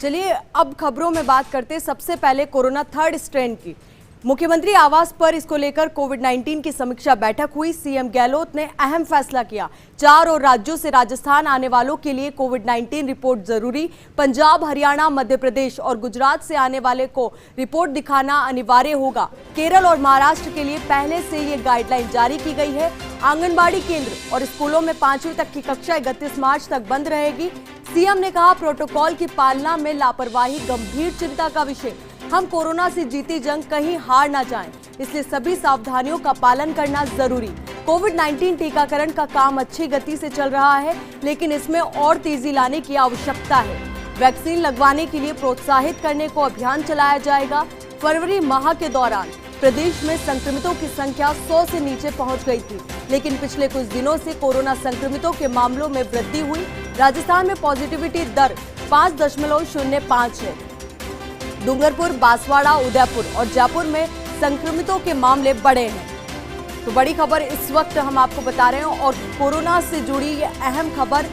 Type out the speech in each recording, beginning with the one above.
चलिए अब खबरों में बात करते हैं सबसे पहले कोरोना थर्ड स्ट्रेन की। मुख्यमंत्री आवास पर इसको लेकर कोविड-19 की समीक्षा बैठक हुई। सीएम गहलोत ने अहम फैसला किया। 4 और राज्यों से राजस्थान आने वालों के लिए कोविड-19 रिपोर्ट जरूरी। पंजाब, हरियाणा, मध्य प्रदेश और गुजरात से आने वाले को रिपोर्ट दिखाना अनिवार्य होगा। केरल और महाराष्ट्र के लिए पहले से ये गाइडलाइन जारी की गई है। आंगनबाड़ी केंद्र और स्कूलों में 5वीं तक की कक्षा 31 मार्च तक बंद रहेगी। सीएम ने कहा, प्रोटोकॉल की पालना में लापरवाही गंभीर चिंता का विषय। हम कोरोना से जीती जंग कहीं हार ना जाएं, इसलिए सभी सावधानियों का पालन करना जरूरी। कोविड-19 टीकाकरण का काम अच्छी गति से चल रहा है, लेकिन इसमें और तेजी लाने की आवश्यकता है। वैक्सीन लगवाने के लिए प्रोत्साहित करने को अभियान चलाया जाएगा। फरवरी माह के दौरान प्रदेश में संक्रमितों की संख्या 100 से नीचे पहुंच गई थी, लेकिन पिछले कुछ दिनों से कोरोना संक्रमितों के मामलों में वृद्धि हुई। राजस्थान में पॉजिटिविटी दर 5.05 है। डूंगरपुर, बांसवाड़ा, उदयपुर और जयपुर में संक्रमितों के मामले बढ़े हैं। तो बड़ी खबर इस वक्त हम आपको बता रहे हैं और कोरोना से जुड़ी ये अहम खबर।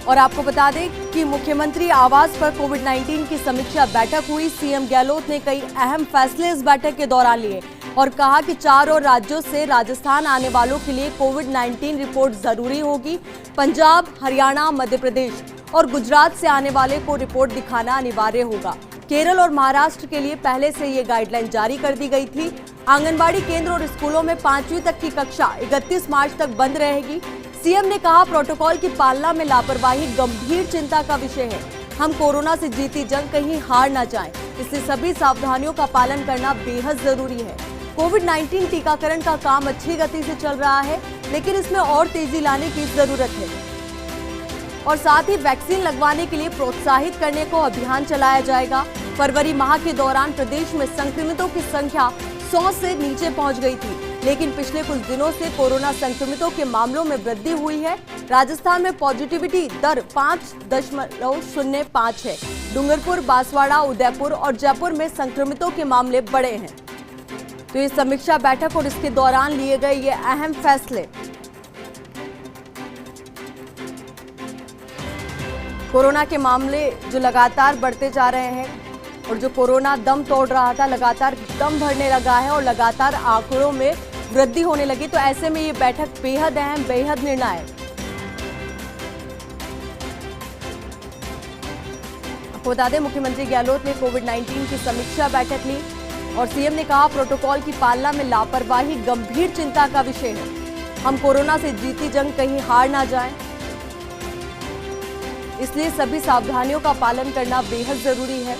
और आपको बता दें कि मुख्यमंत्री आवास पर कोविड-19 की समीक्षा बैठक हुई। सीएम गहलोत ने कई अहम फैसले इस बैठक के दौरान लिए और कहा कि 4 और राज्यों से राजस्थान आने वालों के लिए कोविड-19 रिपोर्ट जरूरी होगी। पंजाब, हरियाणा, मध्य प्रदेश और गुजरात से आने वाले को रिपोर्ट दिखाना अनिवार्य होगा। केरल और महाराष्ट्र के लिए पहले से ये गाइडलाइन जारी कर दी गई थी। आंगनबाड़ी केंद्र और स्कूलों में 5वीं तक की कक्षा 31 मार्च तक बंद रहेगी। सीएम ने कहा, प्रोटोकॉल की पालना में लापरवाही गंभीर चिंता का विषय है। हम कोरोना से जीती जंग कहीं हार ना जाएं, इसलिए सभी सावधानियों का पालन करना बेहद जरूरी है। कोविड-19 टीकाकरण का काम अच्छी गति से चल रहा है, लेकिन इसमें और तेजी लाने की जरूरत है और साथ ही वैक्सीन लगवाने के लिए प्रोत्साहित करने को अभियान चलाया जाएगा। फरवरी माह के दौरान प्रदेश में संक्रमितों की संख्या 100 से नीचे पहुंच गई थी, लेकिन पिछले कुछ दिनों से कोरोना संक्रमितों के मामलों में वृद्धि हुई है। राजस्थान में पॉजिटिविटी दर 5.05 है। डूंगरपुर, बांसवाड़ा, उदयपुर और जयपुर में संक्रमितों के मामले बढ़े हैं। तो ये समीक्षा बैठक और इसके दौरान लिए गए ये अहम फैसले। कोरोना के मामले जो लगातार बढ़ते जा रहे हैं और जो कोरोना दम तोड़ रहा था, लगातार दम भरने लगा है और लगातार आंकड़ों में वृद्धि होने लगी। तो ऐसे में ये बैठक बेहद अहम, बेहद निर्णायक। आपको बता दें, मुख्यमंत्री गहलोत ने कोविड-19 की समीक्षा बैठक ली और सीएम ने कहा, प्रोटोकॉल की पालना में लापरवाही गंभीर चिंता का विषय है। हम कोरोना से जीती जंग कहीं हार ना जाएं, इसलिए सभी सावधानियों का पालन करना बेहद जरूरी है।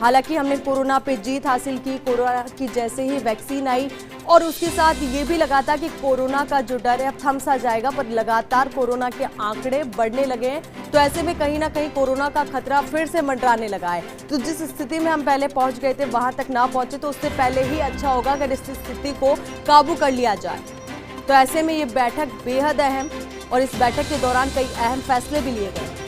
हालांकि हमने कोरोना पे जीत हासिल की। कोरोना की जैसे ही वैक्सीन आई और उसके साथ ये भी लगा था कि कोरोना का जो डर है अब थम सा जाएगा, पर लगातार कोरोना के आंकड़े बढ़ने लगे हैं। तो ऐसे में कहीं ना कहीं कोरोना का खतरा फिर से मंडराने लगा है। तो जिस स्थिति में हम पहले पहुंच गए थे, वहां तक ना पहुंचे तो उससे पहले ही अच्छा होगा अगर इस स्थिति को काबू कर लिया जाए। तो ऐसे में ये बैठक बेहद अहम और इस बैठक के दौरान कई अहम फैसले भी लिए गए।